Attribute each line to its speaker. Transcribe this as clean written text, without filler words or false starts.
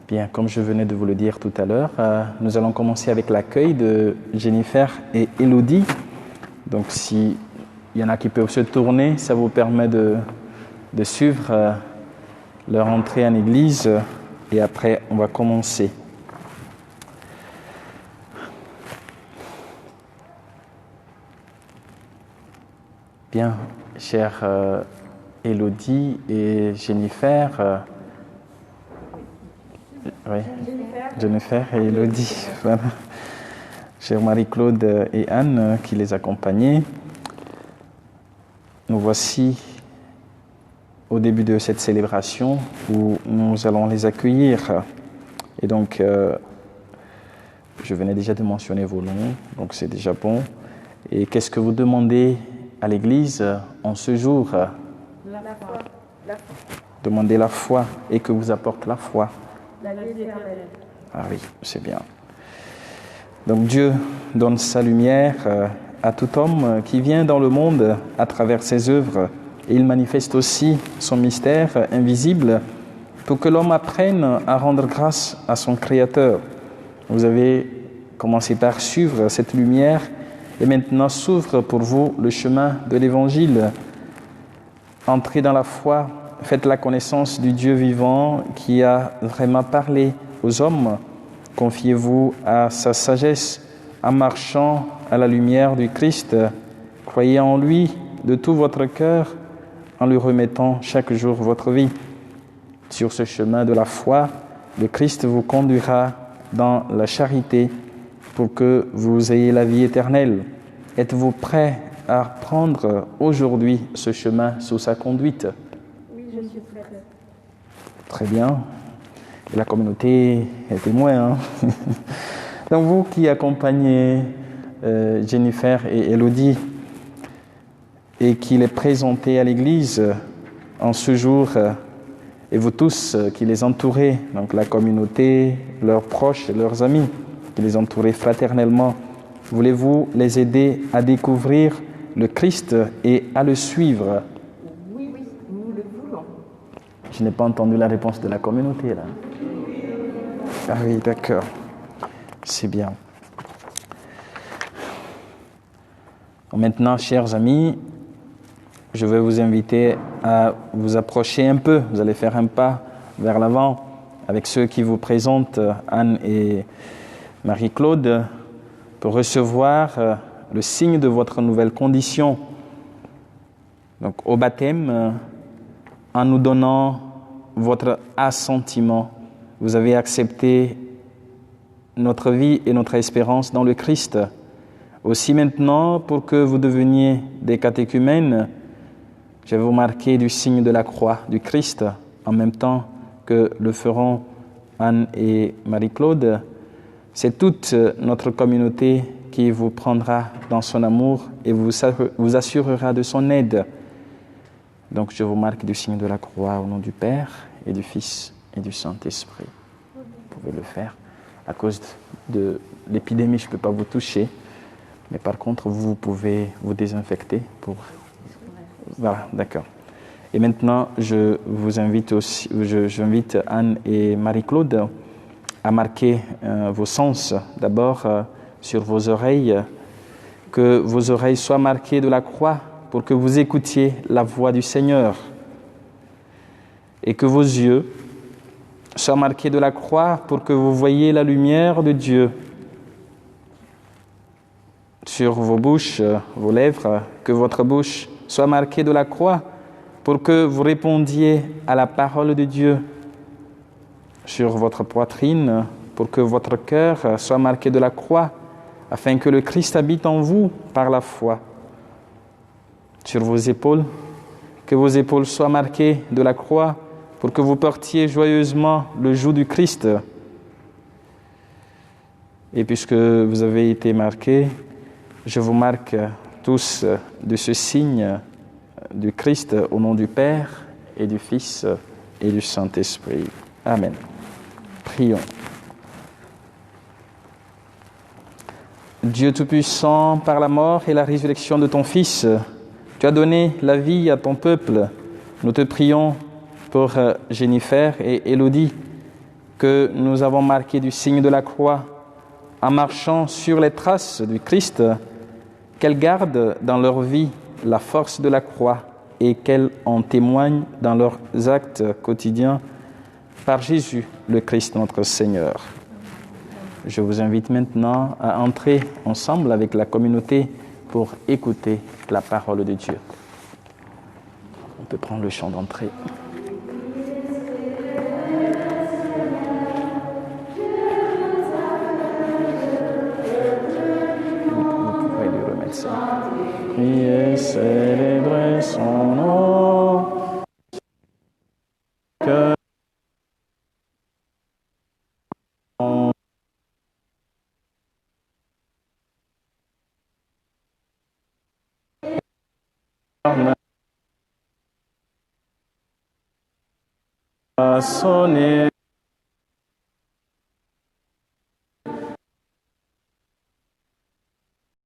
Speaker 1: Bien, comme je venais de vous le dire tout à l'heure, nous allons commencer avec l'accueil de Jennifer et Elodie. Donc, s'il y en a qui peuvent se tourner, ça vous permet de suivre leur entrée en église et après, on va commencer. Bien, chère Elodie et Jennifer, oui, Jennifer et Elodie, voilà. Chère Marie-Claude et Anne qui les accompagnaient. Nous voici au début de cette célébration où nous allons les accueillir. Et donc, je venais déjà de mentionner vos noms, donc c'est déjà bon. Et qu'est-ce que vous demandez à l'Église en ce jour?
Speaker 2: La foi.
Speaker 1: Demandez la foi. Et que vous apporte la foi?
Speaker 2: La vie éternelle.
Speaker 1: Ah oui, c'est bien. Donc Dieu donne sa lumière à tout homme qui vient dans le monde à travers ses œuvres. Et il manifeste aussi son mystère invisible pour que l'homme apprenne à rendre grâce à son Créateur. Vous avez commencé par suivre cette lumière et maintenant s'ouvre pour vous le chemin de l'Évangile. Entrez dans la foi, faites la connaissance du Dieu vivant qui a vraiment parlé aux hommes. Confiez-vous à sa sagesse en marchant à la lumière du Christ. Croyez en lui de tout votre cœur en lui remettant chaque jour votre vie. Sur ce chemin de la foi, le Christ vous conduira dans la charité pour que vous ayez la vie éternelle. Êtes-vous prêt à prendre aujourd'hui ce chemin sous sa conduite?
Speaker 2: Oui, je suis prête.
Speaker 1: Très bien. Et la communauté est témoin. Hein. Donc vous qui accompagnez Jennifer et Elodie et qui les présentez à l'église en ce jour, et vous tous qui les entourez, donc la communauté, leurs proches, leurs amis, qui les entourez fraternellement, voulez-vous les aider à découvrir le Christ et à le suivre?
Speaker 2: Oui, nous le voulons.
Speaker 1: Je n'ai pas entendu la réponse de la communauté là. Ah oui, d'accord. C'est bien. Maintenant, chers amis, je vais vous inviter à vous approcher un peu. Vous allez faire un pas vers l'avant avec ceux qui vous présentent, Anne et Marie-Claude, pour recevoir le signe de votre nouvelle condition. Donc, au baptême, en nous donnant votre assentiment, vous avez accepté notre vie et notre espérance dans le Christ. Aussi maintenant, pour que vous deveniez des catéchumènes, je vais vous marquer du signe de la croix du Christ, en même temps que le feront Anne et Marie-Claude. C'est toute notre communauté qui vous prendra dans son amour et vous assurera de son aide. Donc je vous marque du signe de la croix au nom du Père et du Fils et du Saint-Esprit. Vous pouvez le faire. À cause de l'épidémie, je ne peux pas vous toucher. Mais par contre, vous pouvez vous désinfecter pour... Voilà, d'accord. Et maintenant, je vous invite aussi, j'invite Anne et Marie-Claude à marquer vos sens. D'abord, sur vos oreilles, que vos oreilles soient marquées de la croix pour que vous écoutiez la voix du Seigneur. Et que vos yeux soient marqués de la croix pour que vous voyiez la lumière de Dieu. Sur vos bouches, vos lèvres, que votre bouche soit marquée de la croix pour que vous répondiez à la parole de Dieu. Sur votre poitrine, pour que votre cœur soit marqué de la croix, afin que le Christ habite en vous par la foi. Sur vos épaules, que vos épaules soient marquées de la croix, pour que vous portiez joyeusement le joug du Christ. Et puisque vous avez été marqués, je vous marque tous de ce signe du Christ au nom du Père et du Fils et du Saint-Esprit. Amen. Prions. Dieu Tout-Puissant, par la mort et la résurrection de ton Fils, tu as donné la vie à ton peuple. Nous te prions pour Jennifer et Elodie, que nous avons marqué du signe de la croix en marchant sur les traces du Christ, qu'elles gardent dans leur vie la force de la croix et qu'elles en témoignent dans leurs actes quotidiens par Jésus, le Christ notre Seigneur. Je vous invite maintenant à entrer ensemble avec la communauté pour écouter la parole de Dieu. On peut prendre le chant d'entrée. Vous pouvez lui remettre ça. Priez, célébrer son nom. Que sonner.